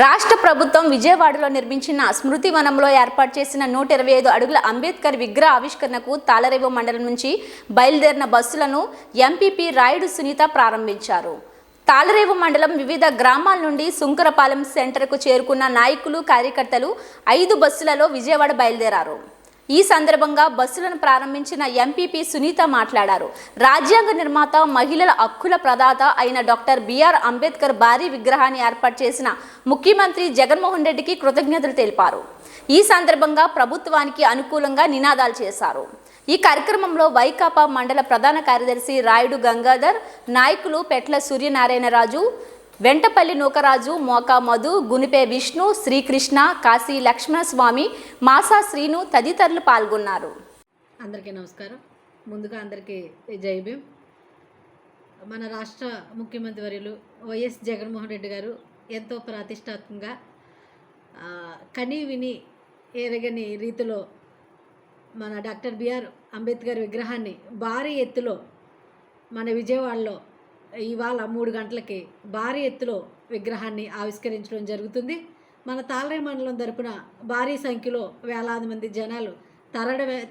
రాష్ట్ర ప్రభుత్వం విజయవాడలో నిర్మించిన స్మృతి వనంలో ఏర్పాటు చేసిన 125 అడుగుల అంబేద్కర్ విగ్రహ ఆవిష్కరణకు తాళరేవు మండలం నుంచి బయలుదేరిన బస్సులను ఎంపీపీ రాయుడు సునీత ప్రారంభించారు. తాళరేవు మండలం వివిధ గ్రామాల నుండి సుంకరపాలెం సెంటర్కు చేరుకున్న నాయకులు, కార్యకర్తలు 5 బస్సులలో విజయవాడ బయలుదేరారు. ఈ సందర్భంగా బస్సులను ప్రారంభించిన ఎంపీపీ సునీత మాట్లాడారు. రాజ్యాంగ నిర్మాత, మహిళల హక్కుల ప్రదాత అయిన డాక్టర్ బిఆర్ అంబేద్కర్ భారీ విగ్రహాన్ని ఏర్పాటు చేసిన ముఖ్యమంత్రి జగన్మోహన్ రెడ్డికి కృతజ్ఞతలు తెలిపారు. ఈ సందర్భంగా ప్రభుత్వానికి అనుకూలంగా నినాదాలు చేశారు. ఈ కార్యక్రమంలో వైకాపా మండల ప్రధాన కార్యదర్శి రాయుడు గంగాధర్, నాయకులు పెట్ల సూర్యనారాయణరాజు, వెంటపల్లి నూకరాజు, మోకా మధు, గునిపే విష్ణు, శ్రీకృష్ణ, కాశీ లక్ష్మణస్వామి, మాసా శ్రీను తదితరులు పాల్గొన్నారు. అందరికీ నమస్కారం. ముందుగా అందరికీ జై భీమ్. మన రాష్ట్ర ముఖ్యమంత్రి వర్యులు వైఎస్ జగన్మోహన్ రెడ్డి గారు ఎంతో ప్రతిష్టాత్మకంగా కని విని ఎరగని రీతిలో మన డాక్టర్ బిఆర్ అంబేద్కర్ విగ్రహాన్ని భారీ ఎత్తులో మన విజయవాడలో ఇవాళ 3 గంటలకి భారీ ఎత్తులో విగ్రహాన్ని ఆవిష్కరించడం జరుగుతుంది. మన తాళరేవు మండలం తరపున భారీ సంఖ్యలో వేలాది మంది జనాలు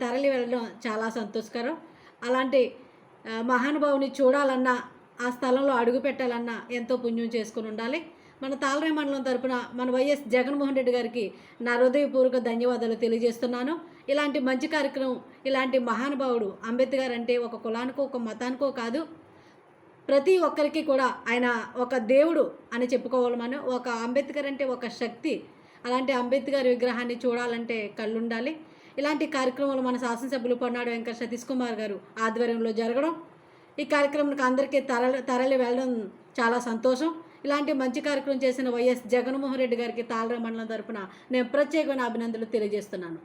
తరలి వెళ్ళడం చాలా సంతోషకరం. అలాంటి మహానుభావుని చూడాలన్నా, ఆ స్థలంలో అడుగు పెట్టాలన్నా ఎంతో పుణ్యం చేసుకుని ఉండాలి. మన తాళరేవు మండలం తరపున మన వైఎస్ జగన్మోహన్ రెడ్డి గారికి నా హృదయపూర్వక ధన్యవాదాలు తెలియజేస్తున్నాను. ఇలాంటి మంచి కార్యక్రమం, ఇలాంటి మహానుభావుడు అంబేద్కర్ అంటే ఒక కులానికో ఒక మతానికో కాదు, ప్రతి ఒక్కరికి కూడా ఆయన ఒక దేవుడు అని చెప్పుకోవాలి. మనం ఒక అంబేద్కర్ అంటే ఒక శక్తి. అలాంటి అంబేద్కర్ విగ్రహాన్ని చూడాలంటే కళ్ళుండాలి. ఇలాంటి కార్యక్రమాలు మన శాసనసభ్యులు పొన్నాడు వెంకట సతీష్ కుమార్ గారు ఆధ్వర్యంలో జరగడం, ఈ కార్యక్రమానికి అందరికీ తరలి వెళ్ళడం చాలా సంతోషం. ఇలాంటి మంచి కార్యక్రమం చేసిన వైఎస్ జగన్మోహన్ రెడ్డి గారికి తాళరేవు మండలం తరపున నేను ప్రత్యేకమైన అభినందనలు తెలియజేస్తున్నాను.